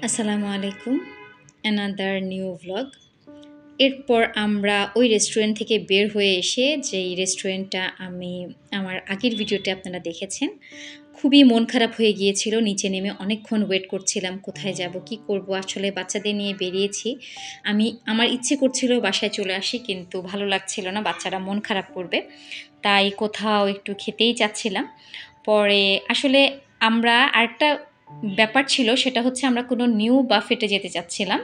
আসসালামু আলাইকুম, another new vlog. এরপর আমরা ওই রেস্টুরেন্ট থেকে বের হয়ে এসে, যেই রেস্টুরেন্টটা আমি আমার আগের ভিডিওতে আপনারা দেখেছেন, খুবই মন খারাপ হয়ে গিয়েছিল। নিচে নেমে অনেকক্ষণ ওয়েট করছিলাম, কোথায় যাব, কি করব। আসলে বাচ্চাদের নিয়ে বেরিয়েছি। আমার ইচ্ছে করছিল বাসায় চলে আসি, কিন্তু ভালো লাগছিল না, বাচ্চারা মন খারাপ করবে, তাই কোথাও একটু খেতেই চাচ্ছিলাম। পরে আসলে আমরা আরেকটা ব্যাপার ছিল, সেটা হচ্ছে আমরা কোনো নিউ বাফেটে যেতে চাচ্ছিলাম।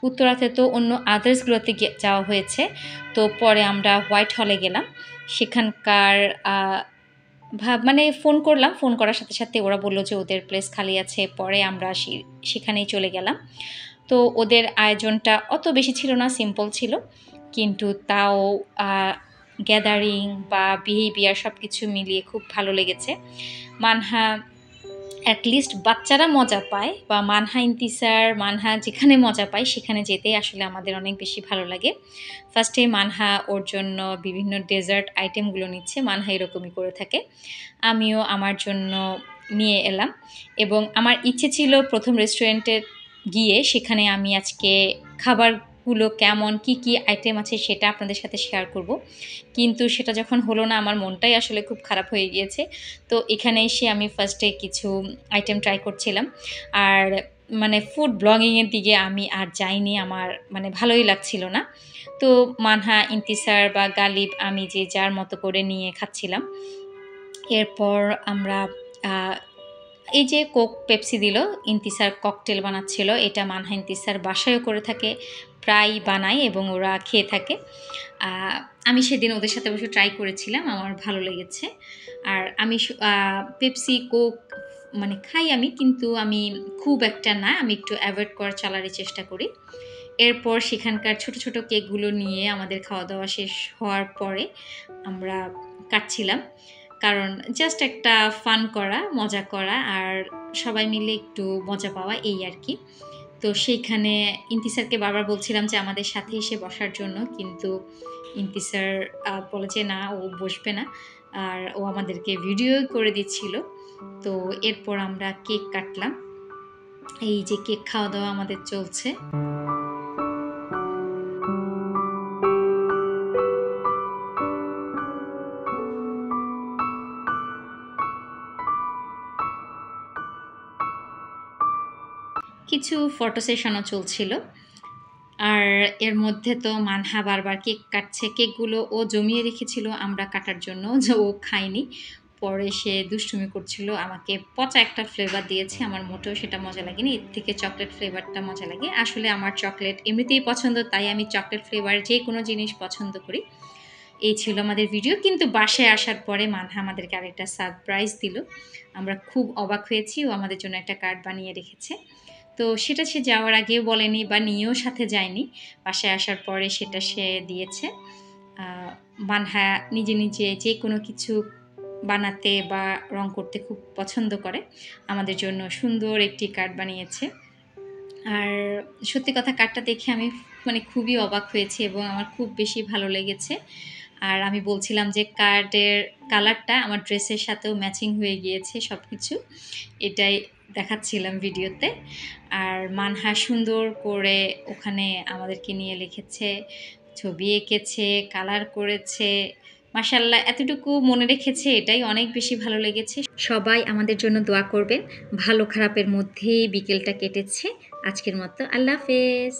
উত্তরাতে তো অন্য আদার্সগুলোতে যাওয়া হয়েছে, তো পরে আমরা হোয়াইট হলে গেলাম। সেখানকার মানে ফোন করলাম, ফোন করার সাথে সাথে ওরা বললো যে ওদের প্লেস খালি আছে। পরে আমরা সেখানেই চলে গেলাম। তো ওদের আয়োজনটা অত বেশি ছিল না, সিম্পল ছিল, কিন্তু তাও গ্যাদারিং বা বিহেভিয়ার সব কিছু মিলিয়ে খুব ভালো লেগেছে। মানহা অ্যাটলিস্ট বাচ্চারা মজা পায়, বা মানহা ইন্তিসার মানহা যেখানে মজা পায় সেখানে যেতে আসলে আমাদের অনেক বেশি ভালো লাগে। ফার্স্টে মানহা ওর জন্য বিভিন্ন ডেজার্ট আইটেমগুলো নিচ্ছে, মানহা এরকমই করে থাকে। আমিও আমার জন্য নিয়ে এলাম, এবং আমার ইচ্ছে ছিল প্রথম রেস্টুরেন্টে গিয়ে সেখানে আমি আজকে খাবারগুলো কেমন, কি কি আইটেম আছে সেটা আপনাদের সাথে শেয়ার করব, কিন্তু সেটা যখন হলো না আমার মনটাই আসলে খুব খারাপ হয়ে গিয়েছে। তো এখানে এসে আমি ফার্স্টে কিছু আইটেম ট্রাই করছিলাম, আর মানে ফুড ব্লগিংয়ের দিকে আমি আর যাইনি, আমার মানে ভালোই লাগছিল না। তো মানহা, ইন্তিসার বা গালিব আমি যে যার মতো করে নিয়ে খাচ্ছিলাম। এরপর আমরা এই যে কোক পেপসি দিল, ইন্তিসার ককটেল বানাচ্ছিল। এটা মানহা ইন্তিসার বাসায়ও করে থাকে, প্রায় বানায় এবং ওরা খেয়ে থাকে। আমি সেদিন ওদের সাথে বসে ট্রাই করেছিলাম, আমার ভালো লেগেছে। আর আমি পেপসি কোক মানে খাই আমি, কিন্তু আমি খুব একটা না, আমি একটু অ্যাভয়েড করার চালারই চেষ্টা করি। এরপর সেখানকার ছোট ছোট কেকগুলো নিয়ে আমাদের খাওয়া দাওয়া শেষ হওয়ার পরে আমরা কাটছিলাম, কারণ জাস্ট একটা ফান করা, মজা করা, আর সবাই মিলে একটু মজা পাওয়া, এই আর কি। তো সেইখানে ইন্তিসারকে বারবার বলছিলাম যে আমাদের সাথে এসে বসার জন্য, কিন্তু ইন্তিসার বলে যে না, ও বসবে না, আর ও আমাদেরকে ভিডিও করে দিচ্ছিল। তো এরপর আমরা কেক কাটলাম। এই যে কেক খাওয়া দাওয়া আমাদের চলছে। কিছু ফটো সেশনও চলছিল, আর এর মধ্যে তো মানহা বারবার কেক কাটছে। কেকগুলো ও জমিয়ে রেখেছিল আমরা কাটার জন্য, যে ও খায়নি। পরে সে দুষ্টুমি করছিল, আমাকে পচা একটা ফ্লেভার দিয়েছে, আমার মোটেও সেটা মজা লাগেনি। এর থেকে চকলেট ফ্লেভারটা মজা লাগে। আসলে আমার চকলেট এমনিতেই পছন্দ, তাই আমি চকলেট ফ্লেভার যে কোনো জিনিস পছন্দ করি। এই ছিল আমাদের ভিডিও, কিন্তু বাসায় আসার পরে মানহা আমাদেরকে আরেকটা সারপ্রাইজ দিল। আমরা খুব অবাক হয়েছি, ও আমাদের জন্য একটা কার্ড বানিয়ে রেখেছে। তো সেটা সে যাওয়ার আগেও বলেনি বা নিয়েও সাথে যায়নি, বাসায় আসার পরে সেটা সে দিয়েছে। মানহা নিজে নিজে যে কোনো কিছু বানাতে বা রং করতে খুব পছন্দ করে, আমাদের জন্য সুন্দর একটি কার্ড বানিয়েছে। আর সত্যি কথা, কার্ডটা দেখে আমি মানে খুবই অবাক হয়েছি এবং আমার খুব বেশি ভালো লেগেছে। আর আমি বলছিলাম যে কার্ডের কালারটা আমার ড্রেসের সাথেও ম্যাচিং হয়ে গিয়েছে সব কিছু, এটাই দেখাচ্ছিলাম ভিডিওতে। আর মানহা সুন্দর করে ওখানে আমাদেরকে নিয়ে লিখেছে, ছবি এঁকেছে, কালার করেছে। মাশাআল্লাহ, এতটুকু মনে রেখেছে, এটাই অনেক বেশি ভালো লেগেছে। সবাই আমাদের জন্য দোয়া করবেন। ভালো খারাপের মধ্যেই বিকেলটা কেটেছে। আজকের মতো আল্লাহ হাফেজ।